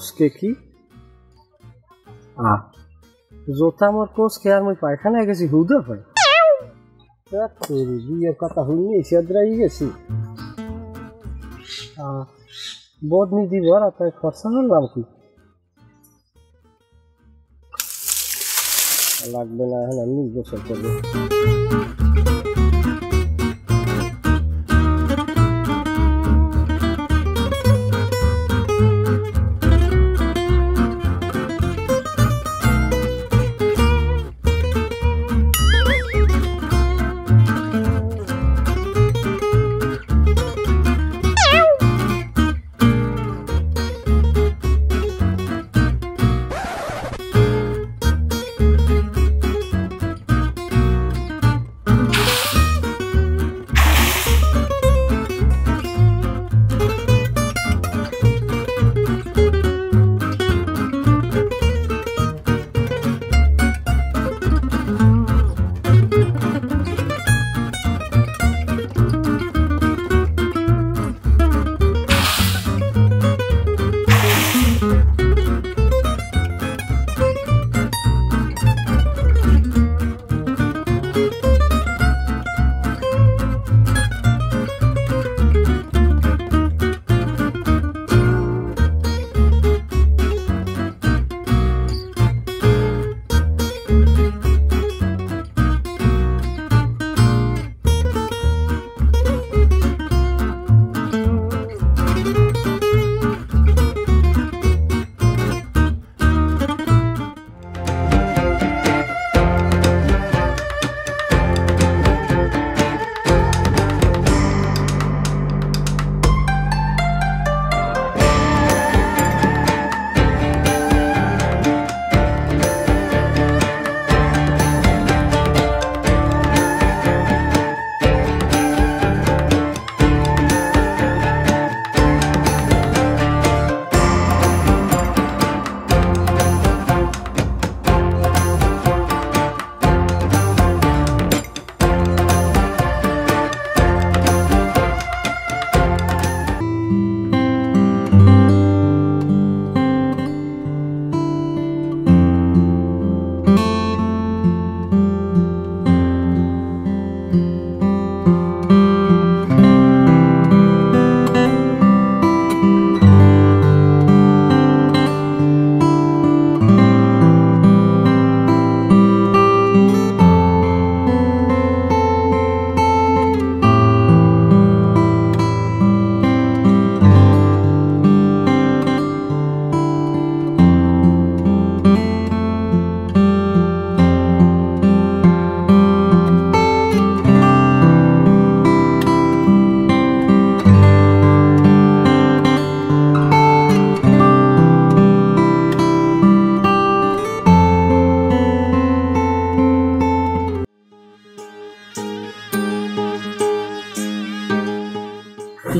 Coach কে কি জোতা মোর coach কে আর মই পায়খানায় গেছি হুদা ভাই বিয়ের কথা শুনি সেদ্রাই গেছি বদনি দিব আর তাই খরচা করলাম কি লাগবে না এখন আমি গোসল করবো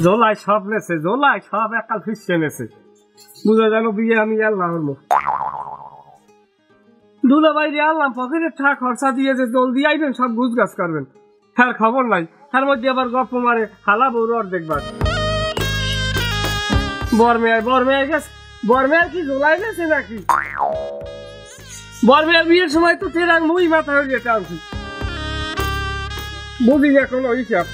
জোলাই সব নেছে জোলাই সব একাল ফিসে নেছে বুঝা গেল বিয়ে আমি আল্লাহ দুলা বাইরে আল্লাহ পকেটের টাকা খরচা দিয়ে যে জলদি আইবেন সব গুছ গাছ করবেন হ্যাঁ খবর নাই তার মধ্যে আবার গপ্প মারে হালা বউর আর দেখবার বরমেয়ার গেছে বরমেয়ার কি জোলাই গেছে নাকি বরমেয়ার বিয়ের সময় তো তেরাং মুই মাথা হয়ে যেতে আনছি বুঝি এখন ওই হিসাব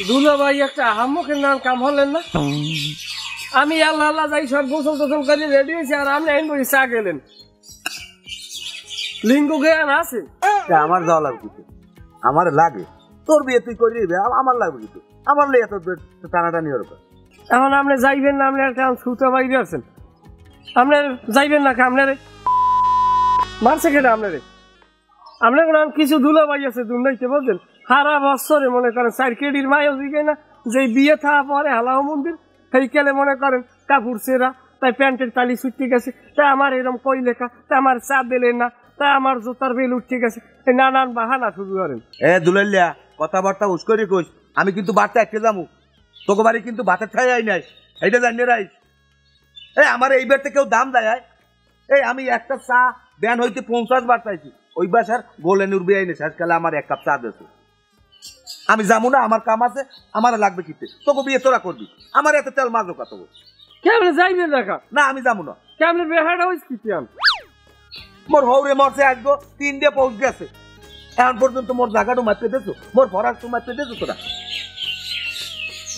দুলা ভাই একটা আহাম্মকের নাম কাম হলেন না আমি আল্লাহ আল্লাহ যাই সব গোসল টোসল করে রেডি হয়েছি আর আপনি আইন বলি চা গেলেন লিঙ্গ জ্ঞান আছে আমার যাওয়া লাগবে কিছু আমার লাগে তোর বিয়ে তুই করে দিবি আমার লাগবে কিছু আমার লেগে এত টানাটানি ওর এখন আপনি যাইবেন না আপনি একটা ছুটা বাইরে আছেন আপনার যাইবেন না আপনার মারছে কেটে আপনার কিছু দুলা ভাই আছে দুর্নাইতে বলছেন সারা বছরে মনে করেন 4 কেডির মায়ও দিকে না যে বিয়ে থাকা পরে হালাও মন্দির সেই কেলে মনে করেন কাপড় সেরা তাই প্যান্টের তালি ছুটতে গেছে তাই আমার এরকম কই লেখা তাই আমার চা দিলেন না তাই আমার জুতার বেল উঠতে গেছে নানান বাহানা শুরু করেন দুলাইলিয়া কথাবার্তা উস্করি কইস আমি কিন্তু বাড়তে একটা যাবো তোকে বাড়ি কিন্তু ভাতের ঠাই আই নাই এইটা জানিয়ে রাইস আমার এই বেড়তে কেউ দাম দেয় এই আমি একটা চা ব্যান হইতে 50 বার চাইছি ওই বাসার গোলেনুর বিয়াইনে শেষকালে আমার 1 কাপ চা দিয়েছে আমি যাবো না আমার কাম আছে আমার লাগবে কিতে তোকে বিয়ে তোরা করবি আমার এত তেল মাজো কত কেমনে যাইবেন দেখা না আমি যাবো না কেমনে বেহাটা হইস কি আন মোর হৌরে মরছে আসবো 3 দিয়ে পৌঁছ গেছে এখন পর্যন্ত মোর জায়গাটা মারতে দেছো মোর ভরার তো মারতে দেছো তোরা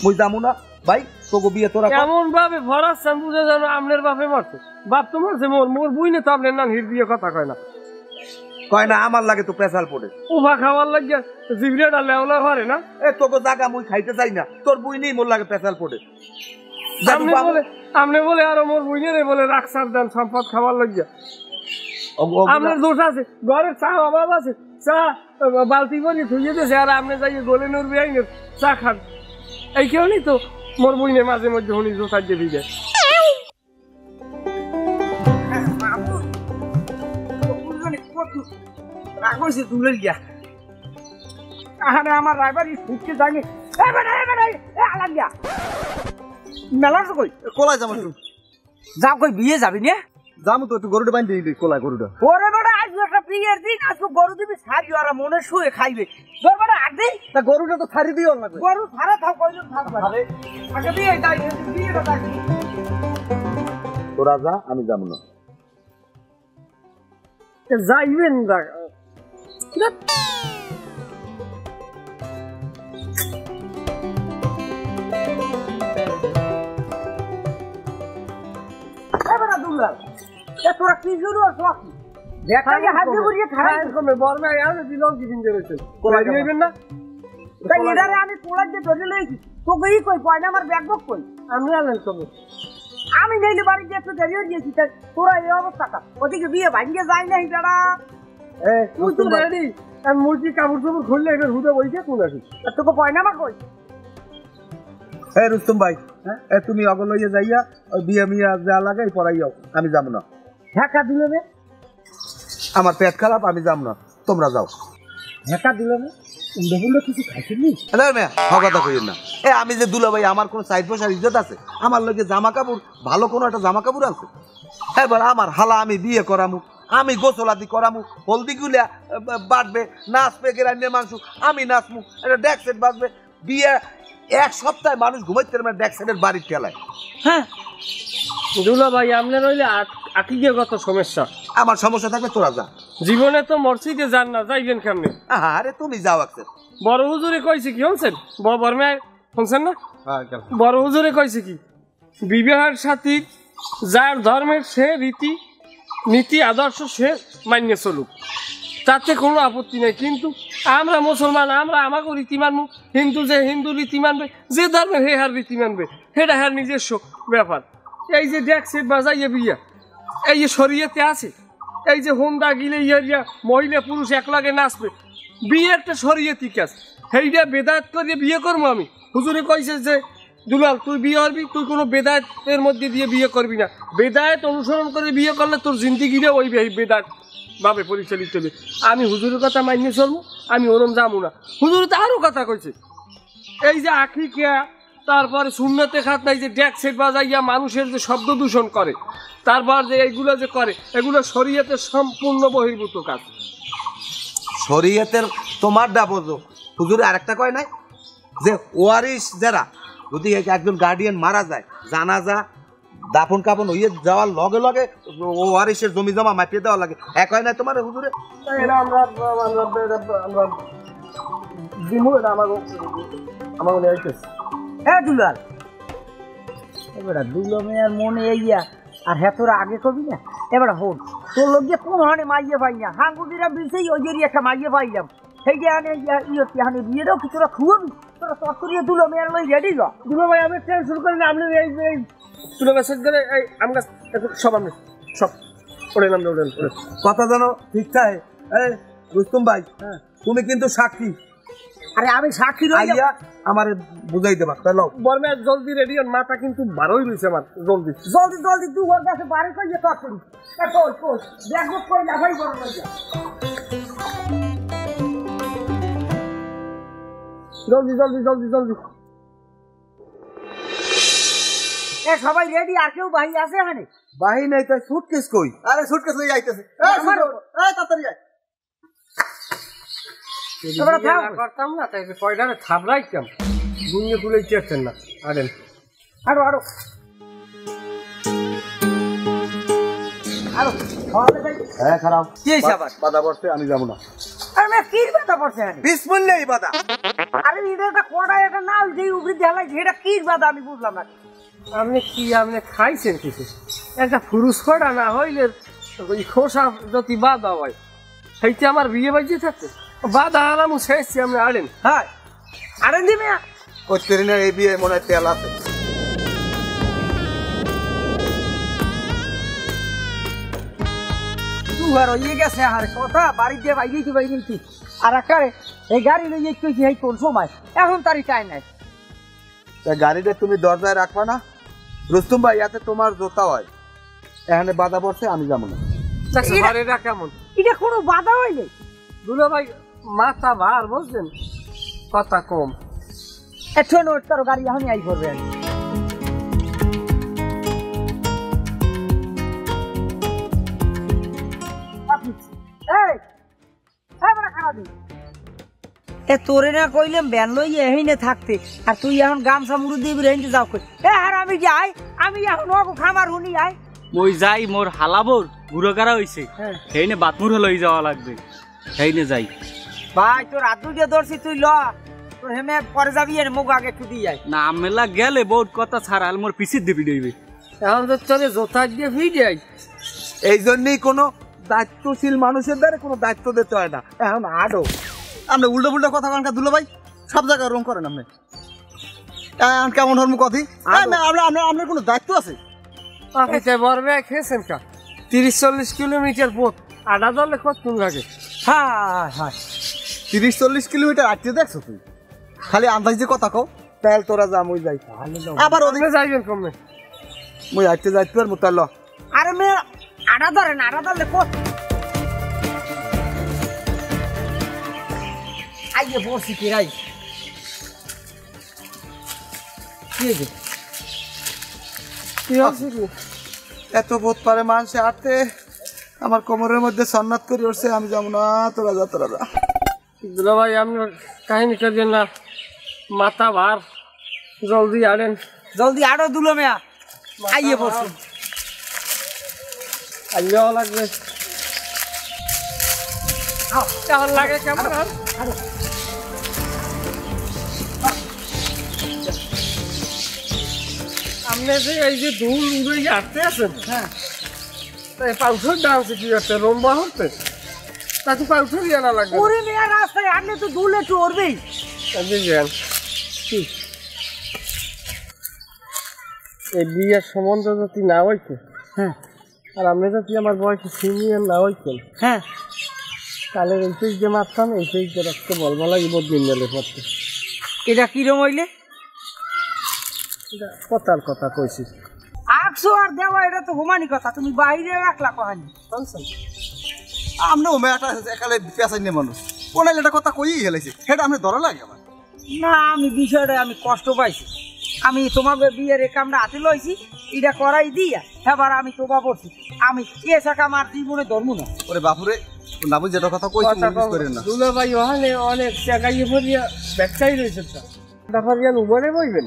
মুই যাবো না ভাই তোকে বিয়ে তোরা এমন ভাবে ভরাচ্ছেন বুঝে জানো আপনার বাপে মারছে বাপ তো মারছে মোর বুঝনে তো আপনার নাম হির দিয়ে কথা কয় না আমার লাগে তো পেশাল পড়ে উভা খাওয়ার লাগিয়া জিবরিয়াটা লেওলা ঘরে না এ তোকে জায়গা মুই খাইতে চাই না তোর বুই নেই মোর লাগে পেশাল পড়ে আপনি বলে আরো মোর বুঝে বলে রাখসার দেন সম্পদ খাওয়ার লাগিয়া আপনার দোষ আছে ঘরের চা অভাব আছে চা বালতি করে ধুয়ে দিয়েছে আর আপনি যাইয়ে গোলে নুর বিয়াইনের চা খান এই কেউ নেই তো মোর বুঝনে মাঝে মধ্যে হনি জোসার দিয়ে ভিজে আমার রাইবার ফুটকে যায়নি মেলা কই কোলায় যাবো যাও কই বিয়ে যাবি না যাবো তো একটু গরুটা বান্ধি দিই কোলায় গরুটা ওরে বেটা আজ একটা বিয়ের দিন আজকে গরু দিবি সারি আর মনে শুয়ে খাইবে তোর বেটা আগ দেই তা গরুটা তো ছাড়ি দিও লাগবে গরু ছাড়া থাক কইজন থাকবে আগে বিয়ে যাই বিয়েটা থাকি তোরা যা আমি যাবো না যাইবেন তোরা কি শুরু দেখা হাত দিয়ে বুঝিয়ে খারাপ কমে বর্মা আর দিলাম কি দিন জেরেছে কোলাই দিবেন না তাই এটারে আমি কোলাই দিয়ে ধরে লইছি তোকে ই কই পয়না আমার ব্যাগ বক কই আমি আলেন কমে আমি নেইলে বাড়ি দিয়ে একটু দেরি হয়ে গেছি তোরা এই অবস্থাটা ওদিকে বিয়ে ভাঙিয়ে যায় নাই দাদা তুই তো রেডি আর মুরগি কাপড় চাপড় খুললে এবার হুদে বইছে কোন আসি তোকে পয়না আমার কই এ রুস্তম ভাই এ তুমি অগলইয়ে যাইয়া ওই বিয়ে মিয়া যা লাগাই পড়াইও আমি যাব না ঢাকা দিলে রে আমার পেট খারাপ আমি যাব না তোমরা যাও ঢাকা দিলে রে উন্ডে কিছু খাইছিলি না না কথা কইেন না এ আমি যে দুলা ভাই আমার কোন সাইড পয়সার ইজ্জত আছে আমার লগে জামা কাপড় ভালো কোন একটা জামা কাপড় আছে এবার আমার হালা আমি বিয়ে করামু আমি গোসলাদি করামু হলদি গুলা বাটবে নাচবে গেরান্ডে মাংস আমি নাচমু একটা ডেক সেট বাজবে বিয়ে 1 সপ্তাহে মানুষ ঘুমাইতে পারে ডেক সেটের বাড়ির ঠেলায় হ্যাঁ দুলা ভাই আপনার হইলে আকিকে কত সমস্যা আমার সমস্যা থাকলে তোরা যা জীবনে তো মসজিদে যান না যাইবেন কেমনে আরে তুমি যাও আজকে বড় হুজুরে কইছে কি শুনছেন বর্মায় শুনছেন না বড় হুজুরে কইছে কি বিবাহের সাথী যার ধর্মের সে রীতি নীতি আদর্শ সে মান্য চলুক তাতে কোনো আপত্তি নেই কিন্তু আমরা মুসলমান আমরা আমাকে রীতি মানবো হিন্দু যে হিন্দু রীতি মানবে যে ধর্মের হে হার রীতি মানবে সেটা হার নিজস্ব ব্যাপার এই যে ডেক সেট বাজাইয়ে বিয়া এই যে শরীয়তে আছে এই যে হোন্ডা গিলে ইয়া মহিলা পুরুষ একলাগে নাচবে বিয়ে একটা শরীয়তি কাজ সেইটা বেদায়ত করে বিয়ে করবো আমি হুজুরে কইছে যে দুলাল তুই বিয়ে করবি তুই কোনো বেদায়তের মধ্যে দিয়ে বিয়ে করবি না বেদায়ত অনুসরণ করে বিয়ে করলে তোর জিন্দিগিরে ওই বেদায়ত ভাবে পরিচালিত হবে আমি হুজুরের কথা মানিয়ে চলবো আমি ওরম যাবো না হুজুর তো আরও কথা কইছে এই যে আখিকা তারপরে শূন্যতে খাত নাই যে ডেক সেট বাজাইয়া মানুষের যে শব্দ দূষণ করে তারপর যে এইগুলো যে করে এগুলো শরীয়তের সম্পূর্ণ বহির্ভূত কাজ শরীয়তের তোমার ডাবো হুজুরে আরেকটা কয় নাই যে ওয়ারিশ যারা যদি একজন গার্ডিয়ান মারা যায় জানাজা দাফন কাপন হইয়ে যাওয়ার লগে লগে ওয়ারিশের জমি জমা মাপিয়ে দেওয়া লাগে এক হয় না তোমার হুজুরে হ্যাঁ দুলাল এবার দুলো মেয়ের মনে ইয়া আর হ্যাঁ তোরা আগে কবি না এবার হোক তোর লোক দিয়ে কোন হানে মাইয়ে পাই না হাঙ্গুদিরা বিষেই ওই যে একটা মাইয়ে পাইলাম সেই যে হানে বিয়ে দাও কি তোরা খুবই তোরা তত্তরিয়ে দুলো মেয়ের লই রেডি গো দুলো ভাই আমি ট্রেন শুরু করি না আপনি এই তুলে মেসেজ করে এই আম গাছ সব আপনি সব ওড়ে নামবে ওড়েন কথা জানো ঠিক চাই এই রুস্তম ভাই তুমি কিন্তু সাক্ষী আরে আমি সাক্ষী রইয়া আমার বুঝাই দেবা চলো বর্মা জলদি রেডি হন মাথা কিন্তু বারোই রয়েছে আমার জলদি জলদি জলদি দু ঘর কাছে বাড়ি কই যে তত্তরি কই কই ব্যাগ কই না ভাই বড় লইয়া জলদি জলদি জলদি জলদি এ সবাই রেডি, আর কেউ ভাই আছে এখানে? বাহি নাই তাই সুটকেস কই? আরে সুটকেস লই আইতেছে এই তাড়াতাড়ি আয় তোমরা থাক। করতাম না তাই কয়টারে থাবড়াইতাম গুঙ্গে তুলে চেয়েছেন না আরেন আরো আরো আরো খাওয়াতে যাই। হ্যাঁ খারাপ কি হয়েছে আবার? বাধা পড়ছে, আমি যাবো না। আরে মেয়ে কি বাধা পড়ছে এখানে? বিসমিল্লাহ বাধা। আরে এটা একটা কড়া, এটা নাল যেই উপরে ঢালাই, এটা কি বাধা আমি বুঝলাম না। আপনি খাইছেন কিছু একটা ফুরুস করা না হইলে ওই খোসা যদি বাধা হয় সেইটা আমার বিয়ে বাজিয়ে থাকতো বাধা আলাম শেষছি আপনি আড়েন হ্যাঁ আরেন দি মেয়া করতে না এই বিয়ে মনে হয় তেল আছে। আর ইয়ে গেছে আর কথা বাড়িতে বাইরেই তো বাইরেই কি আর আকারে এই গাড়ি লইয়ে কইছি এই কোন সময় এখন তারই টাইম নাই। তা গাড়িটা তুমি দরজায় রাখবা না রুস্তুম ভাই, ইয়াতে তোমার জোতা হয়। এখানে বাধা পড়ছে, আমি যাবো না। এটা কেমন এটা কোনো বাধা হইলে দুলো ভাই মাথা ভার বুঝলেন কথা কম একটু নোট করো, গাড়ি এখনই আই করবে। তোরে না কইলাম ব্যান লই এহিনে থাকতে, আর তুই এখন গামছা মুড়ি দিবি রেঞ্জে যাও কই। আর আমি যাই, আমি এখন ওকে খামার হুনি আই। মই যাই, মোর হালাবোর গুঁড়ো করা হইছে, সেইনে বাতমুর লই যাওয়া লাগবে, সেইনে যাই। ভাই তোর হাত দুটো ধরছি, তুই ল তোর হেমে পরে যাবি, এর মুখ আগে একটু দিয়ে যাই। না মেলা গেলে বহুত কথা ছাড়া মোর পিছিয়ে দিবি দিবি। এখন তো চলে জোতা দিয়ে ভিড়ে এই জন্যই কোনো দায়িত্বশীল মানুষের দ্বারা কোনো দায়িত্ব দিতে হয় না। এখন আডো আপনি উল্টো পুল্টো কথা কানকা দুলো ভাই, সব জায়গায় রং করেন আপনি। কেমন হরমু কথি? আপনার কোনো দায়িত্ব আছে? বড় ব্যাগ খেয়েছেন কা 30-40 কিলোমিটার পথ আডা দলে কতক্ষণ লাগে? হ্যাঁ হ্যাঁ 30-40 কিলোমিটার আটকে দেখছো তুই? খালি আন্দাজ যে কথা কও। তাহলে তোরা যা, মুই যাই। আবার ওদিকে যাইবেন কমে মুই আটতে যাইতে পারবো, তাহলে ল। আরে মেয়ে আড়া ধরে না, আড়া ধরলে কত আইয়ে বসি কি রাই কি হয়েছে? কি হচ্ছে কি? এত বোধ পারে মানুষে হাঁটতে, আমার কোমরের মধ্যে সন্ন্যাত করে উঠছে, আমি যাবো না। তোরা যা, তোরা যা। দুলা ভাই আপনার কাহিনীটা দেন না, মাথা ভার, জলদি আড়েন। জলদি আড়ো দুলো মেয়া, আইয়ে বসি। আইয়াও লাগবে কেমন লাগে কেমন? আপনি যে এই যে ধুল উড়ে আসতে আছেন, হ্যাঁ তাই পাউছর ডান্স কি করতে লম্বা হতে তাতে পাউছর জানা লাগবে। ওরে মেয়া রাস্তায় আনলে তো দুল একটু উড়বেই। এই বিয়ের সম্বন্ধ যদি না হইতো, হ্যাঁ আর আপনি যদি আমার বয়সে সিনিয়র না হইতেন, হ্যাঁ তাহলে এই পেজ যে মারতাম, এই পেজ যে রাখতে বলবো লাগে বদলিন গেলে পড়তে। এটা কিরম হইলে? কথার কথা কইছি। আকশো আর দেওয়া এটা তো হুমানি কথা, তুমি বাইরে রাখলা কহানি। আপনি ও মেয়েটা একালে পেঁচাই নিয়ে মানুষ, ওনাইলে একটা কথা কইই গেলেছে, সেটা আপনি ধরা লাগে আমার। না আমি বিষয়টা আমি কষ্ট পাইছি, আমি তোমাকে বিয়ের এই কামটা হাতে লইছি, এটা করাই দিয়া এবার আমি তোবা পড়ছি, আমি এ শাখা আমার জীবনে ধর্ম না। ওরে বাপুরে, না বুঝে যেটা কথা কইছি মিস করেন না। দুলা ভাই ওখানে অনেক জায়গায় ভরিয়া ব্যাগটাই রয়েছে, ব্যাপারিয়ান উপরে বইবেন।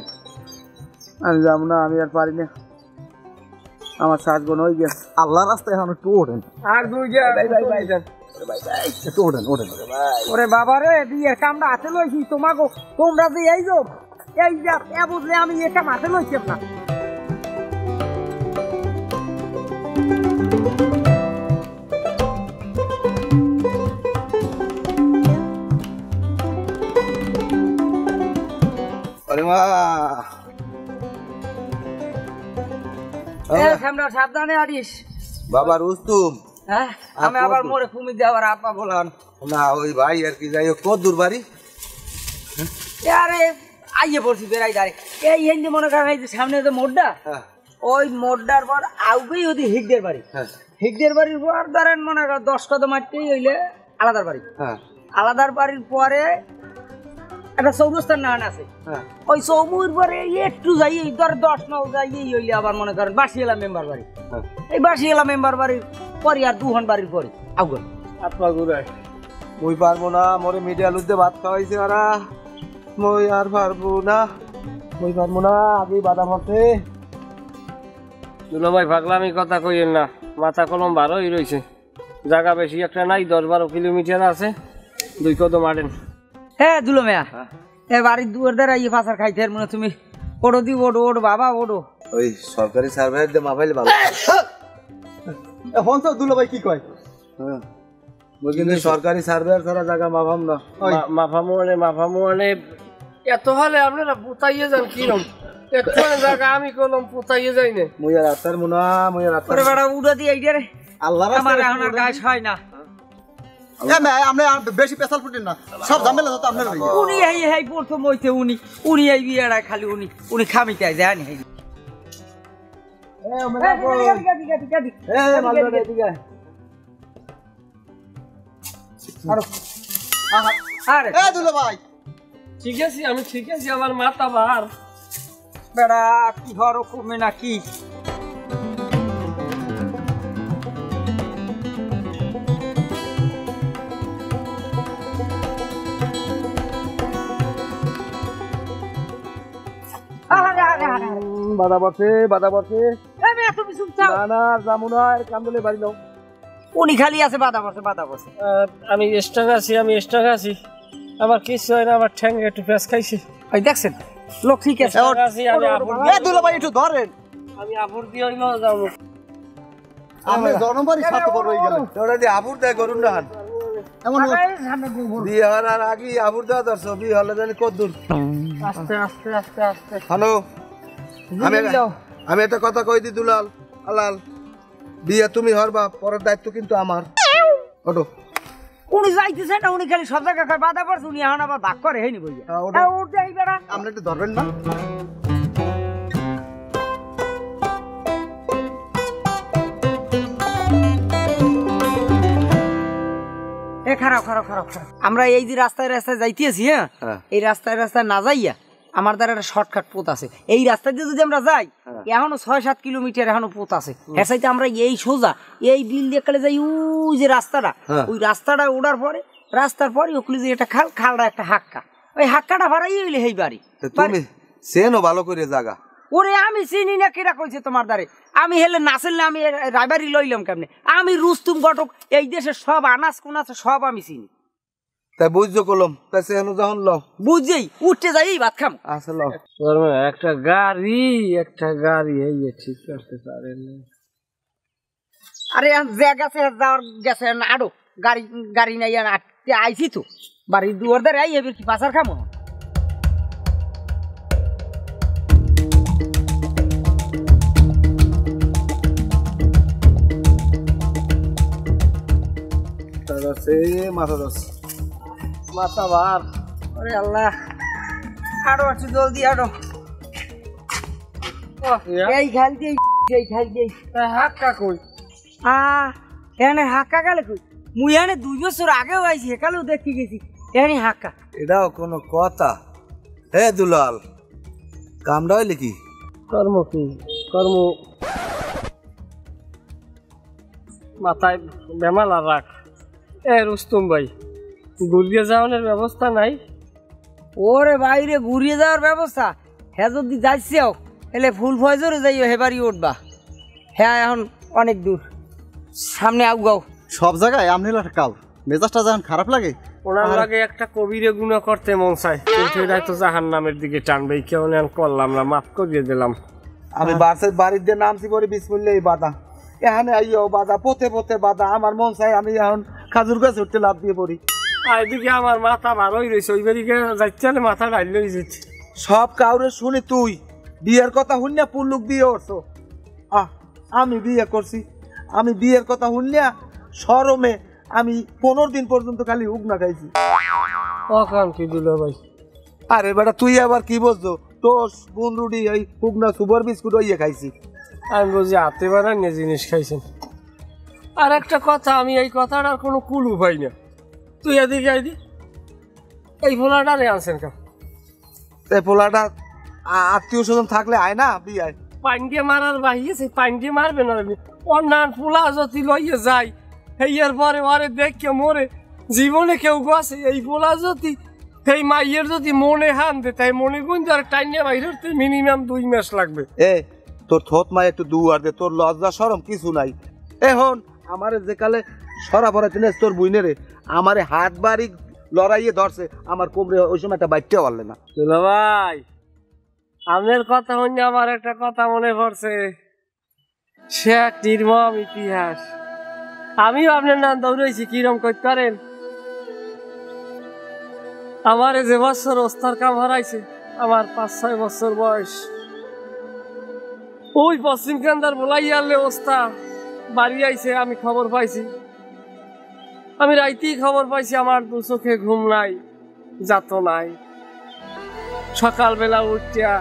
আমি যাবো না, আমি আর পারি না, আমার শ্বাস বোন হয়ে গেছে। আল্লাহ রাস্তায় এখন একটু ওঠেন, আর দুই একটু ওঠেন ওঠেন। ওরে বাবা রে, বিয়ের কামটা হাতে লইছি তোমাকে, তোমরা যে এই যো এই যা এ বুঝলে আমি এটা হাতে লইছি আপনার। আরে মা, সাবধানে আরিস বাবা রুস্তুম। হ্যাঁ, আমি আবার মোরে কুমির দেওয়ার আপা বলান না ওই ভাই আর কি, যাই হোক। কত দূর বাড়ি? আরে আইয়ে পড়ছি বেড়াই দাঁড়ে এই হিন্দি মনে করেন, এই যে সামনে যে মোড়টা, হ্যাঁ ওই মোড়টার পর আউগেই ওদি হিগদের বাড়ি, হ্যাঁ হিগদের বাড়ির পর ধরেন মনে করেন 10 কদম মারতেই হইলে আলাদার বাড়ি, হ্যাঁ আলাদার বাড়ির পরে একটা চৌরস্তার নান আছে হ্যাঁ ওই চৌমুর পরে একটু যাই ধর 10-9 যাই হইলে আবার মনে করেন বাসিয়ালা মেম্বার বাড়ি হ্যাঁ এই বাসিয়ালা মেম্বার বাড়ির পরে আর দুহন বাড়ির পরে আগুন আপনার গুড়ায় মুই পারবো না মোরে মিডিয়া লুতে ভাত খাওয়াইছে ওরা মই আর পারবো না আগে বাদাম হচ্ছে দুলাভাই পাগলামি কথা কইেন না, মাথা কলম বারোই রয়েছে, জায়গা বেশি একটা নাই, 10-12 কিলোমিটার আছে, 2 কদম আটেন। হ্যাঁ দুলো মেয়া এ বাড়ির দুয়ার দ্বারা ইয়ে পাচার খাইতে আর মনে তুমি ওড়ো দি ওড়ো বাবা ওড়ো ওই সরকারি সার্ভেয়ার দিয়ে মাফাইলে ভালো এখন তো দুলো ভাই কি কয় হ্যাঁ মুই কিন্তু সরকারি সার্ভেয়ার ছাড়া জায়গা মাফাম না মাফামো মানে এত হলে আপনারা পুতাইয়ে যান কিরম একটু জায়গা আমি কলম পুতাইয়ে যাই না মুই আর আত্মার মুনা মুই আর আত্মার ওরে বেড়া উড়া দি আইডিয়া রে আল্লাহর আমার রাস্তায় এখন আর গাছ হয় না আপনি বেশি পেশাল ফুটেন না সব ঝামেলা তো আপনার হয়ে যায়। উনি এই প্রথম হইতে উনি এই বিয়েটা খালি উনি খামিতে যায় নি আরে এ দুলো ভাই ঠিক আছে, আমি ঠিক আছি, আমার মাথা বার বেড়া কি ঘর কমে নাকি বাধা বসে তুমি শুনছাও না না যামুনা আর কান্দলে বাড়ি নাও উনি খালি আছে বাধা বসে আমি স্ট্রং আছি, আমার কিছু হয় না, আমার ঠ্যাং একটু ফেস খাইছে। ওই দেখছেন লোক ঠিক আছে এ দুলো ভাই একটু ধরেন আমি আপর দিয়ে হইলো যাবো। আমি জনবাড়ি সাথে বড় হয়ে গেলেন তোরা যে আবুর দেয় করুন না এমন বিয়ে হওয়ার আর আগে আবুর দেওয়া দর্শ বিয়ে হলে জানি কত দূর আস্তে আস্তে আস্তে আস্তে হ্যালো আমি একটা কথা কই দি দুলাল আলাল, বিয়ে তুমি হরবা, পরের দায়িত্ব কিন্তু আমার। ওটো উনি যাইতেছে না, উনি খালি সব জায়গায় কয় বাধা পড়ছে, উনি এখন আবার ভাগ করে হয়নি বই উঠতে এই বেড়া আপনি একটু ধরবেন না এ খারাপ আমরা এই যে রাস্তায় যাইতেছি, হ্যাঁ এই রাস্তায় না যাইয়া আমার দ্বারা একটা শর্টকাট পথ আছে, এই রাস্তা দিয়ে যদি আমরা যাই এখনো 6-7 কিলোমিটার এখনো পথ আছে, এর সাথে আমরা এই সোজা এই বিল দিয়ে কালে যাই, ওই যে রাস্তাটা ওই রাস্তাটা ওঠার পরে রাস্তার পরে ওখানে যে একটা খালটা একটা হাক্কা, ওই হাক্কাটা ভাড়াই হইলে এই বাড়ি। তুমি চেনো ভালো করে জায়গা? ওরে আমি চিনি না, কেরা কইছে তোমার দ্বারে, আমি হেলে নাচলে আমি রাইবারি লইলাম কেমনে, আমি রুস্তুম ঘটক, এই দেশের সব আনাজ কোন আছে সব আমি চিনি, তাই বুঝছো কলম, তাই সেখানে যখন ল বুঝছেই উঠতে যাই ভাত খাম আসলে একটা গাড়ি এই ঠিক করতে পারে না। আরে যে গেছে যাওয়ার গেছে আরো গাড়ি নাই আইছি তো বাড়ির দুয়ার দ্বারে আই এবার কি পাচার খামো। মাথা বার, আরে আল্লাহ, আরো একটু জলদি আরো এই খাল দিয়ে হাক্কা কই এখানে হাক্কা গেলে কই, মুই এখানে 2 বছর আগেও আইছি, একালেও দেখি গেছি এখানে হাক্কা। এটাও কোনো কথা? হে দুলাল, কামটা হইলে কি কর্ম মাথায় বেমালা রাখ। এ রুস্তুম ভাই, ঘুরিয়ে যাওয়ানোর ব্যবস্থা নাই? ওরে বাইরে ঘুরিয়ে যাওয়ার ব্যবস্থা, হ্যাঁ যদি যাইছেও এলে ফুল ফয়জরে যাইও, হে বাড়ি উঠবা, হ্যাঁ এখন অনেক দূর, সামনে আউগাও। সব জায়গায় আপনি কাল মেজাজটা যখন খারাপ লাগে, ওনার লাগে একটা কবিরে গুণা করতে মন চায়, কিন্তু এটাই তো জাহান নামের দিকে টানবে, কেউ করলাম না, মাফ করিয়ে দিলাম। আমি বাড়ির দিয়ে নামছি পরে বিসমিল্লাহ এই বাধা, এখানে আইও বাধা, পথে বাধা, আমার মন চাই আমি এখন খাজুর গাছ উঠতে লাভ দিয়ে পড়ি। আর এদিকে আমার মাথা ভালোই রয়েছে, ওই বাড়িকে যাচ্ছে মাথা ডাইলে যাচ্ছে। সব কাউরে শুনি তুই বিয়ের কথা শুনিয়া পুল্লুক দিয়ে উঠছো, আমি বিয়ে করছি, আমি বিয়ের কথা শুনিয়া শরমে আমি 15 দিন পর্যন্ত খালি উগনা খাইছি। অকান কি দিল ভাই? আরে বেটা তুই আবার কি বলছো, টোস বুনরুডি এই উগনা সুপার বিস্কুট ওইয়ে খাইছি। আমি বলছি হাতে বানানো জিনিস খাইছেন। আর একটা কথা, আমি এই কথাটার কোনো কুলু পাই না, তুই এদিকে আইদি এই ফোলাটা আনছেন কেন? এই পোলাটা আত্মীয় স্বজন থাকলে আয় না বিয়ে পাইন দিয়ে মারার বাহিয়েছে, পাইন দিয়ে মারবে না অন্যান্য পোলা যদি লইয়ে যায় হেয়ার পরে ওরে দেখে মরে জীবনে কেউ গেছে এই পোলা যদি সেই মাইয়ের যদি মনে হান দে তাই মনে গুঞ্জ আর টাইনে বাইরের মিনিমাম 2 মাস লাগবে। এ তোর থত মা একটু দুয়ার দে, তোর লজ্জা শরম কিছু নাই। এখন আমারে যে কালে সরা ভরা দিনে তোর বুইনে রে আমারে হাত বাড়ি লড়াইয়ে ধরছে, আমার কোমরে ওই সময় একটা বাইটে পারলে না। চলো ভাই, আপনার কথা শুনে আমার একটা কথা মনে পড়ছে, সে এক নির্মম ইতিহাস। আমিও আপনার নাম দৌড়াইছি, কিরম করতে পারেন? আমার যে বছর ওস্তার কাম হারাইছে, আমার 5-6 বছর বয়স, ওই পশ্চিম কান্দার বলাই আনলে ওস্তা বাড়ি আইছে, আমি খবর পাইছি। আমি রাইতেই খবর পাইছি, আমার 2 চোখে ঘুম নাই, যাত নাই। সকালবেলা উঠিয়া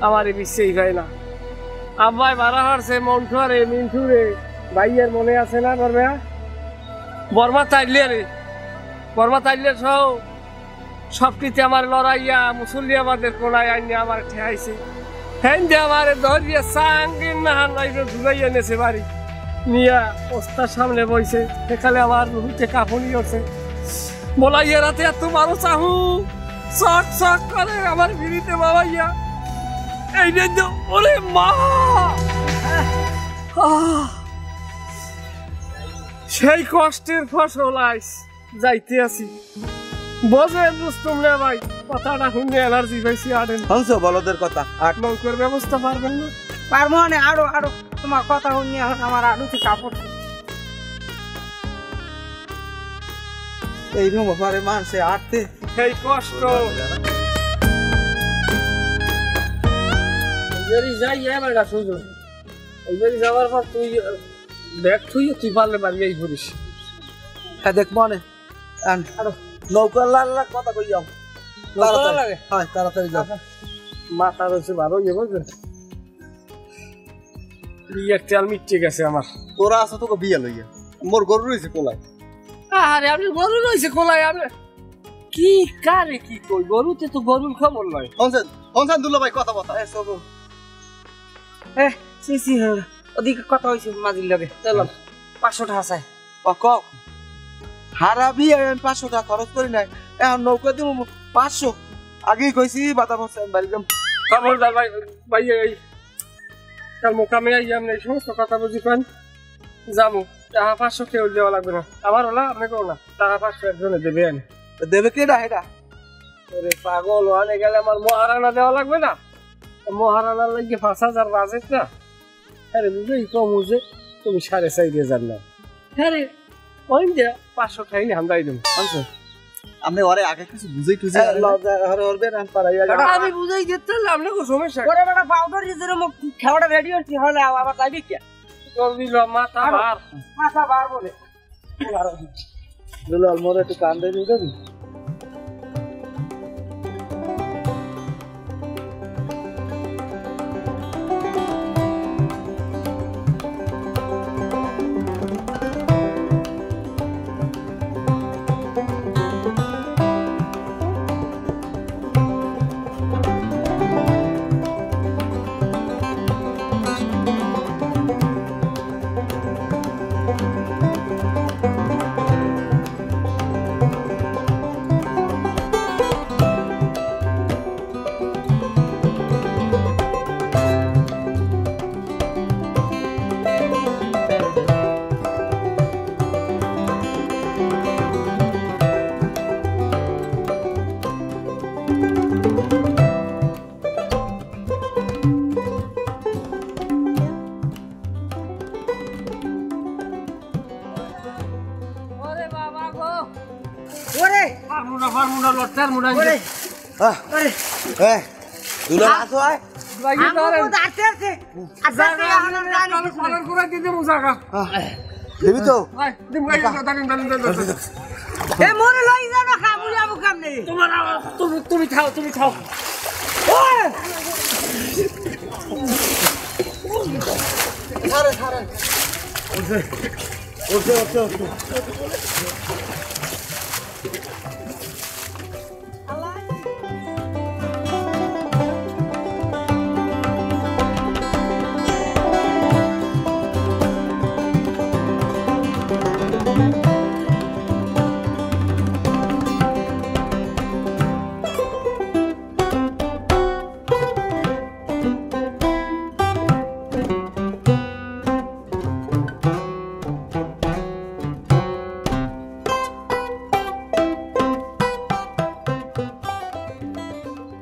আমার বিশ্বাসই হয় না। আব্বাই বাড়া হারছে মন্টুয়ারে মিন্টুরে, ভাইয়ের মনে আছে না বর্মা তাইলে সহ সবটিতে আমার লড়াইয়া মুসল্লিয়াবাদের কোনায় আইনে আমার ঠেয়াইছে। হ্যাঁ আমার ধরিয়া সাঙ্গিন না হারাইবে ধুলাই এনেছে বাড়ি নিয়া ওস্তার সামনে বইছে। সেখানে আমার রুহুতে কাঁপুনি উঠছে, বলাইয়া রাতে এত মারো চাহু চট চট করে আমার বিড়িতে বাবাইয়া এই ওরে মা। সেই কষ্টের ফসল আইস যাইতে আছি। বোঝেন রুস্তুম রে ভাই, কথাটা শুনে এনার্জি পাইছি। আড়েন হংস বলদের কথা আর নৌকার ব্যবস্থা পারবেন না? পারবো না, আরো আরো তোমার কথা শুনি এখন আমার আলুতে কাপড়। এইরকম ব্যাপারে মানুষে আটতে সেই কষ্ট যাই বেড়া সুযোগ এইবারই যাওয়ার পর তুই ব্যাগ থুই তুই পারলে বাড়ি এই করিস। হ্যাঁ দেখ মনে নৌকার লাল কথা কই যাও, লাগে হ্যাঁ তাড়াতাড়ি যাও। মাথা রয়েছে বারো ইয়ে বুঝলেন, বিয়ের তেল মিটে গেছে আমার। তোরা আছে তোকে বিয়ে লইয়া, মোর গরু রয়েছে কোলায়। আরে আপনি গরু রয়েছে কোলায়, আপনি কি কারে কি কই? গরুতে তো গরুর খবর নয়। হনসেন দুলা ভাই কথা বতা সব সিসি ওদিকে কথা হয়েছে মাঝির লগে, চলো 500 টাকা চাই। কক হারাবি 500 টাকা খরচ করি নাই, এখন নৌকা দিব 500। আগেই কইছি বাতা বসেন বাড়ি যাম। খবরদার ভাই, ভাই এই কাল মোকামে আই আমি এই সমস্ত কথা বুঝি পান যাবো। টাকা 500 কেউ দেওয়া লাগবে না, আমার হলা আপনি কেউ না। টাকা 500 একজনে দেবে। আমি দেবে কেডা এটা? ওরে পাগল, ওখানে গেলে আমার মহারানা দেওয়া লাগবে না? মহারানার লাগে 5000 বাজেট না। আরে বুঝলি কম বুঝে তুমি 4.5 না। হ্যাঁ রে ওই যে 500 টাকাই হামদাই দেবো। আনছো আমি ওরে আগে কিছু বুঝাই টুঝে আমি বুঝাই যেতে আপনি কোনো সমস্যা ওরে বেটা পাউডার ইজের মুখ খাওয়াটা রেডি হচ্ছে, হলে আবার যাবি কি দিল মাথা বার মাথা বার বলে দুলাল মোরে একটু কান দিয়ে দিবি। ফার্মুলা লটার মুড়া ওরে ওরে দুলাল আসো আয়। আমগো দাঁড়তে আছে আচ্ছা আমরা জানি কলার করে দিতে মুসাকা দিবি তো? ভাই দিম গাই দাঁড়িন এ মরে লই যা না খাবুলি আমু কাম নেই তোমার তুমি খাও তুমি খাও। ছাড়ে ছাড়ে ওঠে ওঠে ওঠে ওঠে।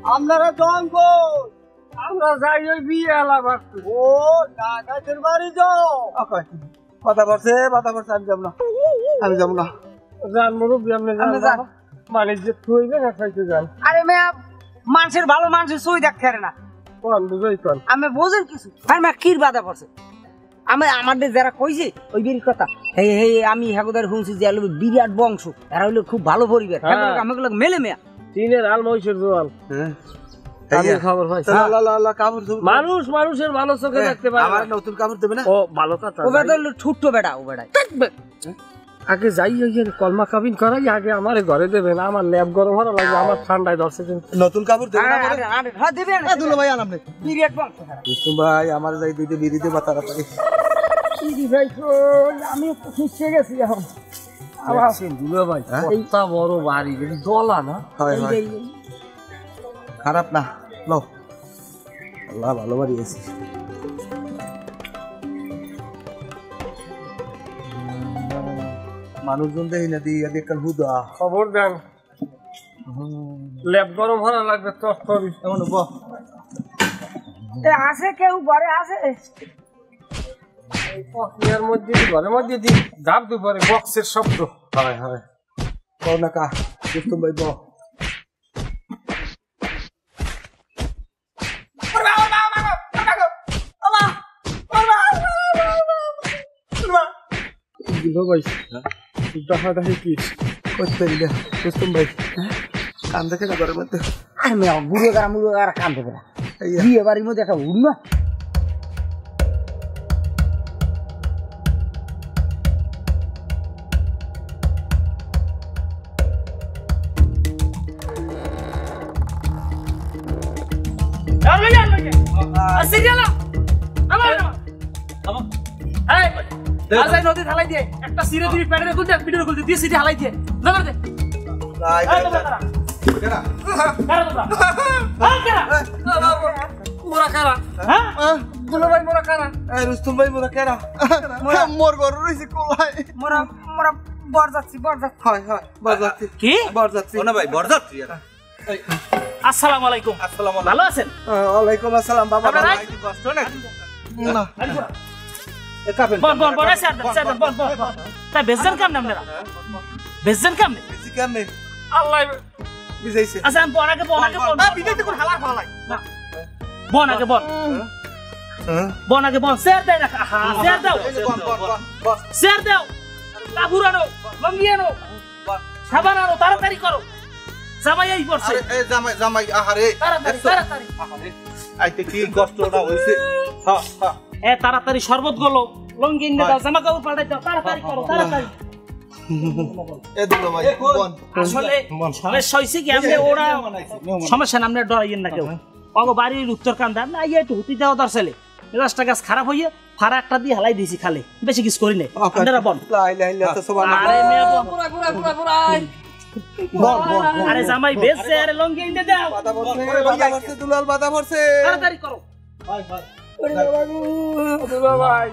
আপনারা জঙ্গল আমরা যাই ওই বিয়ে আলাপ ও ডাকাতের বাড়ি যাও কথা বলছে আমি যাব না যান মুরব্বী আপনি আপনি যান যান। বাণিজ্য থইবে না খাইতে যান আরে মেয়া মানুষের ভালো মানুষের সই দেখতে না কোন বুঝাই কোন আমি বোঝেন কিছু আর মা কির বাধা পড়ছে আমি আমাদের যারা কইছে ওই বেরি কথা হে হে আমি হাগুদার শুনছি যে হলো বিরাট বংশ এরা হলো খুব ভালো পরিবার হ্যাঁ। আমাগুলো মেলে মেয়া টিনের আল মহিষের জোয়াল আমি খবর পাইছি মানুষ মানুষের ভালো চোখে দেখতে পারে আমার না। নতুন কাপড় দেবে না ও ভালো কথা ও বেটা হলো ছোট্ট বেটা ও বেটা আগে যাই ওই যে কলমা কাবিন করাই আগে আমার ঘরে দেবেন আমার ল্যাব গরম হওয়া লাগবে আমার ঠান্ডায় ধরছে কিন্তু নতুন কাপড় দেবে না আমারে? হ্যাঁ দেবে না দুলো ভাই আনাম বিরাট বংশ বিষ্ণু ভাই আমার যাই দুইটা বিড়ি দেবা তাড়াতাড়ি ভাই আমি খুঁজতে গেছি এখন আবার দুলো ভাই কত বড় বাড়ি কিন্তু দলা না হয় হয় খারাপ না লো আল্লাহ ভালো বাড়ি আছে মানুষজন দেখি না দিয়ে দেখল হুদা খবর দেন ল্যাব গরম হওয়া লাগবে তরি এমন বহ আছে কেউ ঘরে আছে প্রক্রিয়ার মধ্যে ঘরের মধ্যে দিন ধাপ দুপুরে বক্সের শব্দ হয় হয় কও না কা বিষ্ণু ভাই বহ দুলো ভাই দেখা দেখি কি করতে দিলে বিষ্ণু ভাই কান দেখে না ঘরের মধ্যে আর মেয়া বুড়ো গারা কান দেবে না বিয়ে বাড়ির মধ্যে একটা উড়না নদী ঢালাই দিয়ে একটা সিরে দিবি প্যাডের খুলতে ভিডিও খুলতে দিয়ে সিটি হালাই দিয়ে না দে মোরা কারা দুলো ভাই মোরা কারা রুস্তম ভাই মোরা কেরা মোর ঘর রইছি কোলাই মোরা মোরা বর যাচ্ছি হয় হয় বরযাত্রী কি বরযাত্রী না ভাই বরযাত্রী আসসালামু আলাইকুম ভালো আছেন ওয়ালাইকুম আসসালাম বাবা আপনারা? কষ্ট না না বন বন বন স্যার স্যার বন বন তাই বেজন কাম নাম না বেজন কাম বেশি কেমনে আল্লাহ বিজাইছে আচ্ছা আমি বন আগে বন না বিদেতে কোন হালা ফালাই না বন আগে বন বন আগে বন স্যার দেয় না স্যার দাও স্যার দাও কাপুর আনো লঙ্গি আনো সাবান আনো তাড়াতাড়ি করো জামাই এই পড়ছে আরে জামাই জামাই আহারে তাড়াতাড়ি তাড়াতাড়ি আইতে কি কষ্টটা হইছে হ্যাঁ হ্যাঁ এ তাড়াতাড়ি শরবত গলো লঙ্গি এনে দাও জামা কাপড় পাল্টাই দাও তাড়াতাড়ি করো তাড়াতাড়ি এ দুলো ভাই বল আসলে সমস্যা হইছে কি আমরা ওরা সমস্যা না আমরা ডরাইয়েন না কেউ অগো বাড়ির উত্তর কান্দা না ইয়ে একটু হুতি দেওয়া দরসালে রাস্তা গাছ খারাপ হইয়ে ফাড়া একটা দিয়ে হালাই দিয়েছি খালে বেশি কিছু করি নাই আপনারা বল লা ইলাহা ইল্লাল্লাহ সুবহানাল্লাহ আরে মেয়ে বল বল বল আরে জামাই বেশছে আরে লঙ্গি এনে দাও বাধা পড়ছে দুলাল বাধা পড়ছে তাড়াতাড়ি করো দুলো ভাই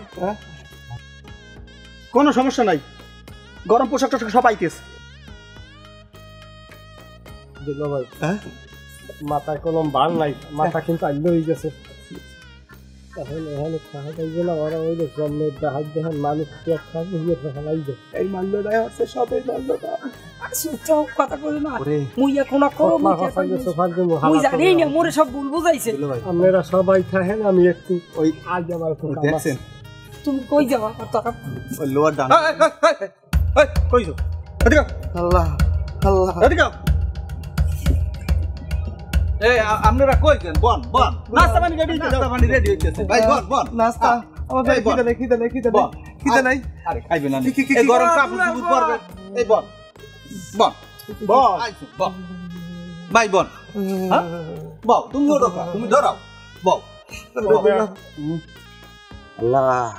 কোনো সমস্যা নাই গরম পোশাক টোশাক সব আইতেছে দুলো ভাই মাথায় কোনো বাল নাই মাথা কিন্তু আইলে হয়ে গেছে তাহলে ওখানে খাওয়া যাইবে না ওরা ওই জন্মের দেখাই দেখেন মানুষ এই মাল্যটাই হচ্ছে সব এই মাল্যটা চুপ কথা কই না মুই এখন করো মুই জানি না মোরে সব ভুল বুঝাইছে আপনারা সবাই থাকেন আমি একটু ওই আজ আমার একটু কাম আছে। দেখছেন তুমি কই যাবা কথা ওই লোয়ার ডান কইছো এদিকে আল্লাহ আল্লাহ এদিকে এই আপনারা কই গেন বন বন নাস্তা পানি রেডি নাস্তা পানি রেডি হইছে ভাই বন বন নাস্তা আমার ভাই খিদে নাই খিদে নাই আরে খাইবে না কি এই গরম কাপড় চুপড় পরবে এই বন বন বন আইছো বন ভাই বন হ্যাঁ বল তুমি ধরো তুমি ধরাও বল আল্লাহ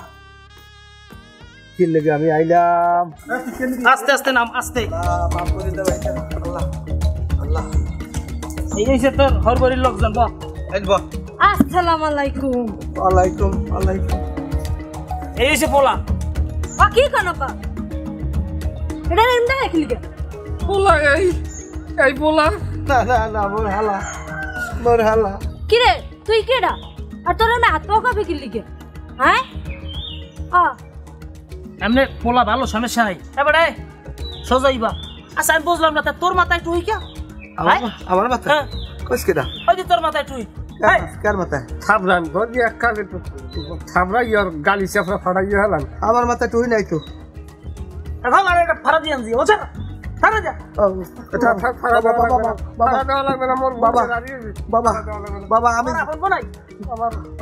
কি লাগে আমি আইলাম আস্তে আস্তে নাম আস্তে মাফ করে দাও আল্লাহ আল্লাহ এই হইছে তোর হরবরির লোকজন বল এই বল আসসালামু আলাইকুম ওয়ালাইকুম ওয়ালাইকুম এই হইছে পোলা ও কি কানপা এটা এমদা একলিকে পোলা এই পোলা না না না মোর হালা মোর হালা কি রে তুই কেডা আর তোর আমি হাত পাকাবে কি লিগে হ্যাঁ এমনি পোলা ভালো সমস্যা নাই এবারে সোজাইবা আচ্ছা আমি বুঝলাম না তা তোর মাথায় টুই কে আমার মাথা হ্যাঁ কইস কেডা ওই যে তোর মাথায় টুই কার মাথা থাবরান গদি এককালে থাবরাই আর গালি চাপড়া ফাড়াইয়া হলাম আমার মাথা টুই নাই তো এখন আর একটা ফাড়া দিয়ে আনছি বুঝছ ফাড়া যা বাবা আমি বলবো নাই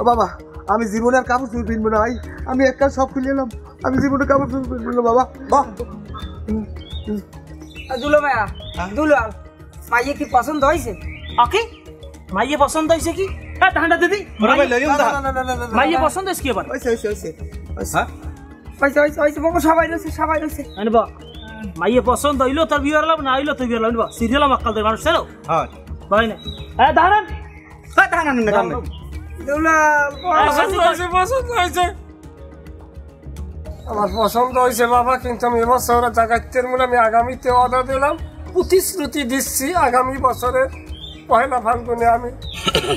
বাবা আমি জীবনের কাপড় চুল পিনবো না ভাই আমি একটা সব খুলে এলাম আমি জীবনের কাপড় চুল পিনবো না বাবা দুলো ভাইয়া দুলাল মাইয়ে কি পছন্দ হয়েছে ওকে মাইয়ে পছন্দ হয়েছে কি হ্যাঁ ঠান্ডা দিদি মাইয়ে পছন্দ হয়েছে কি এবার সবাই রয়েছে আনব মাইয়ে পছন্দ হইলো তোর বিয়ে হলাম না হইলো তুই বিয়ে হলাম সিরিয়াল আমার কাল মানুষ ছিল হয় না হ্যাঁ দাঁড়ান আমার পছন্দ হয়েছে বাবা কিন্তু আমি এবছর জাগাতের মূলে আমি আগামীতে অর্ডার দিলাম প্রতিশ্রুতি দিচ্ছি আগামী বছরের পয়লা ফাল্গুনে আমি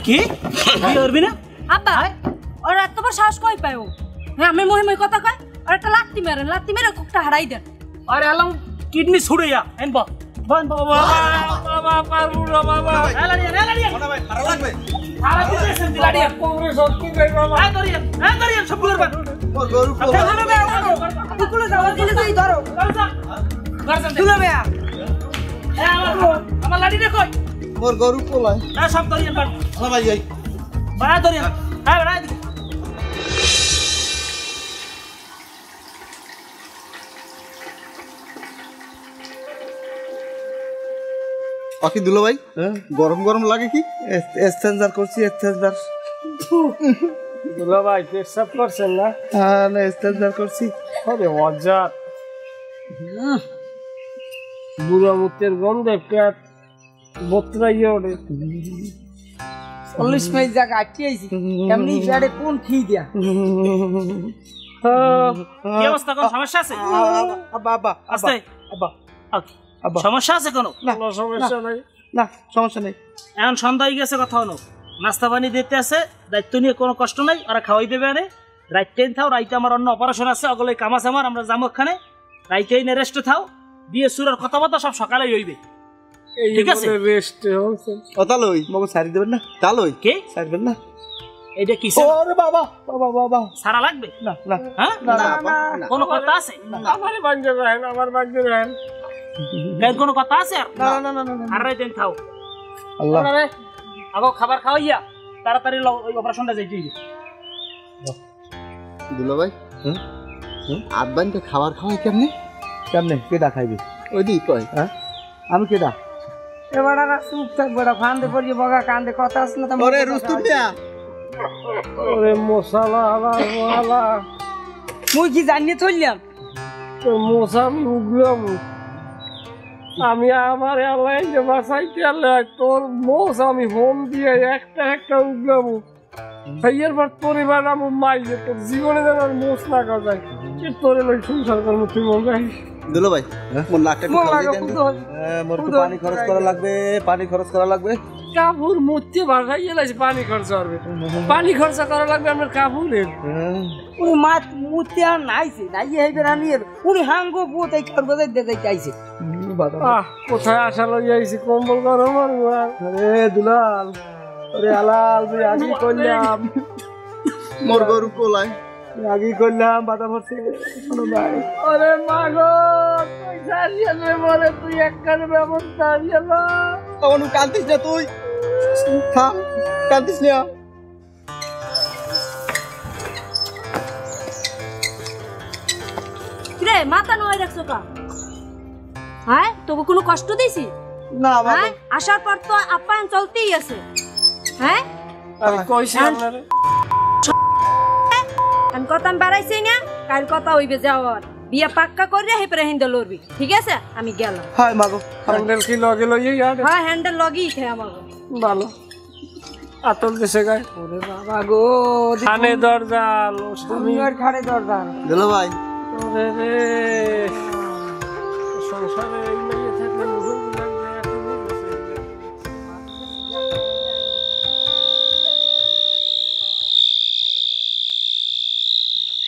কি বিয়ে করবি না আব্বা ওর এত বড় সাহস কই পায় ও হ্যাঁ আমি মহিময় কথা কয় আর একটা লাত্তি মেরে কুকটা হারাই দেন আরে এলাম কিডনি ছুড়ে যা এনব বন বাবা বাবা পারবো না বাবা এলাড়িয়া ভালো লাগবে আরে দিতেছেন দিলাড়িয়া কোমরে শক্তি দেই বাবা দরিয়ান সবগুলোর বাদ গরু কুকুলে যাও তুই ধরো দুলো ভাইয়া আমার লাড়ি রে কই মোর গরু পোলায় সব দরিয়ান বাদ ভাই যাই বাড়া দরিয়ান হ্যাঁ বাড়া বাকি দুলো ভাই গরম গরম লাগে কি এক্সচেঞ্জার করছি এক্সচেঞ্জার দুলা ভাই পেশাব করছেন না হ্যাঁ না এক্সচেঞ্জার করছি আরে অজাত বুড়া মুতের গন্ধে পেট বতরাইয়া ওঠে 40 মাইল জায়গা আটকেছি এমনি পেটে কোন খি দিয়া কি অবস্থা কোন সমস্যা আছে বাবা আস্তে সমস্যা আছে কোনো কোনো সমস্যা নাই না সমস্যা নেই এখন সন্ধ্যা হয়ে গেছে কথা হলো নাস্তা পানি দিতে আছে দায়িত্ব নিয়ে কোনো কষ্ট নাই ওরা খাওয়াই দেবে আরে রাইতেই থাও রাইতে আমার অন্য অপারেশন আছে ওগুলো কাম আছে আমার আমরা যাবো ওখানে রাইতেই রেস্টে থাও বিয়ে সুরের কথাবার্তা সব সকালেই হইবে ঠিক আছে রেস্ট হচ্ছে কথা লই মগো সারি দেবেন না তা লই কে সারবেন না এইটা কি ওরে বাবা বাবা বাবা সারা লাগবে না না হ্যাঁ না কোনো কথা আছে আমার ভাগ্যে রাখেন আমার ভাগ্যে রাখেন এর কোনো কথা আছে আর না না না না আর রাইতেই থাও আল্লাহ আগো খাবার খাওয়াইয়া তাড়াতাড়ি ওই অপারেশনটা যাইতে হইবে দুলো ভাই আব্বানকে খাবার খাওয়াই কেমনে কেমনে কেডা খাইবে ওই দি কয় হ্যাঁ আমি কেডা এবারে চুপ থাক বড় ফান্দে পড়িয়ে বগা কান্দে কথা আছে না ওরে রুস্তুম মিয়া ওরে মশালা আলা মুই কি জানিয়ে চললাম তো মশা আমি উগলাম আমি আমার আল্লাহ যে বাসাইতে আল্লাহ তোর মোষ আমি হোম দিয়ে একটা উগলাম সেইয়ের পর পরিবার আমার মাইলে তোর জীবনে যেন আর মোষ না খাওয়া যায় তোরে লই সংসার করবো তুই মন যাই দুলো ভাই মোর নাকটা মন লাগা মোর তো পানি খরচ করা লাগবে পানি খরচ করা লাগবে কাপড় মরতে বাড়াইয়ে লাগছে পানি খরচা করবে পানি খরচা করা লাগবে আপনার কাপড়ের উনি মাছ মুতে আর নাইছে নাইয়ে হইবে রানিয়ে উনি হাঙ্গো পুতাই করবে দেই চাইছে কোথায় আসা লই আইছি কম্বল গরম আর আরে দুলাল আরে আলাল তুই আগে করলাম মোর গরু কোলায় আগে করলাম বাধা পড়ছে শোনো ভাই আরে মাগো তুই সারিয়ে নে বলে তুই একখানে ব্যবস্থা নিয়ে না তখন কাঁদিস না তুই থাম কাঁদিস না রে মাথা নয় রাখছো কা হ্যাঁ তোকে কোনো কষ্ট দিছি না হ্যাঁ আসার পর তো আপ্যায়ন চলতেই আছে হ্যাঁ আরে কইছি আপনারে আমি কথা বাড়াইছি না কাল কথা হইবে যাওয়ার বিয়া পাক্কা করে হে পরে হিন্দে লড়বি ঠিক আছে আমি গেলাম হাই মাগো হ্যান্ডেল কি লগে লইয়ে আর হ্যাঁ হ্যান্ডেল লগই থে আমাকে ভালো আতল দেশে গায় ওরে বাবা গো খানে দরজাল স্বামী আর খাড়ে দরদার দুলো ভাই ওরে রে সংসারে এই মেয়ে থাকলে মুখে লাগবে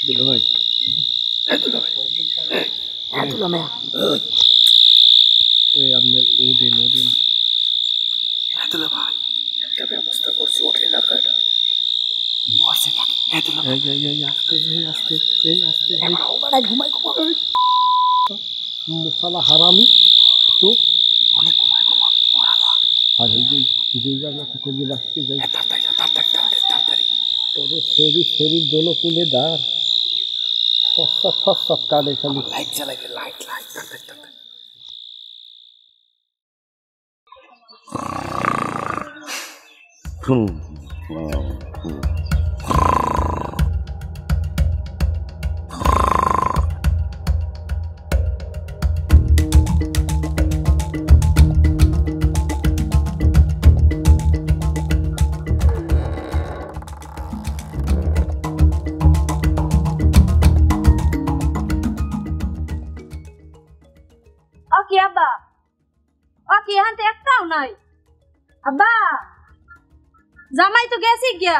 দুলো ভাই দুলো ভাই দুলো মেয়া এই আপনি ওদিন দুলো ভাই একটা ব্যবস্থা করছি ওঠে না কাটা বসে থাকি দুলো এই আস্তে বড় ঘুমাই মুসালা হারামি তো অনেক ঘুমাই আর এই যে জায়গা করিয়ে রাখতে যাই তাড়াতাড়ি তোর শরীর দোনো কুলে দাঁড় সব কাটে খালি লাইট জ্বালাইবে লাইট তাড়াতাড়ি ওকে আব্বা ওকে এখান একটাও নাই আব্বা জামাই তো গেছি গিয়া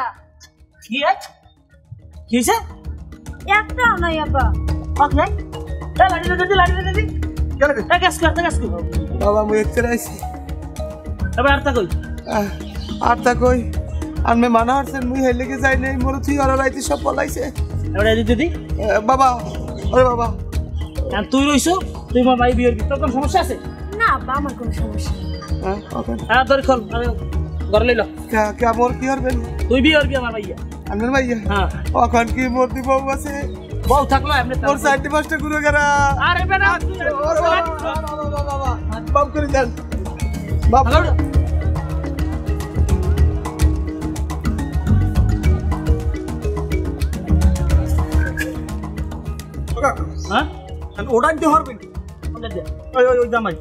কি হয়েছে একটাও নাই আব্বা ওকে লাড়ি দে গ্যাস কর বাবা মুই একতে আইছি এবার আর তা কই আর তা কই আমি মানা হচ্ছেন মুই হেলে গে যাই নাই মোর তুই আর রাইতে সব পলাইছে এবার দিদি বাবা আরে বাবা আর তুই রইছো তুই আমার ভাই বিয়ের তোর কোনো সমস্যা আছে না আব্বা আমার কোনো সমস্যা নেই হ্যাঁ ধরে খোল আমি ঘরে লইল কে মোর কি হরবেন তুই বিয়ে করবি আমার ভাইয়া আমার ভাইয়া হ্যাঁ ওখান কি মূর্তি বউ আছে বউ থাকলো এমনি মোর 4-5টা গুরু গেরা আরে বেটা বাবা বাপ করে যান বাপ হ্যাঁ ওটা দিতে পারবেন ওই জামাই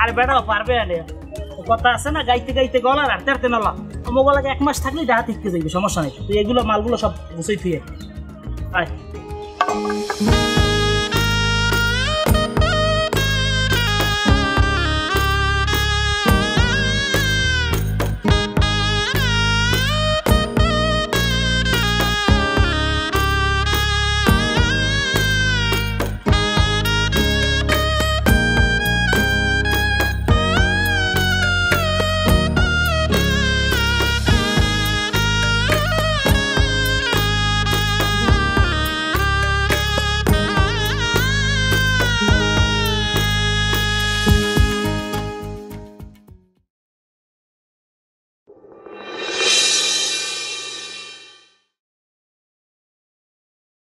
আরে বেটা পারবে আরে কথা আছে না গাইতে গলা রাখতে নলা মোবাইলে 1 মাস থাকলে দেখা থেকে যাইবে সমস্যা নেই তুই এগুলো মালগুলো সব গুছাই থুয়ে আয়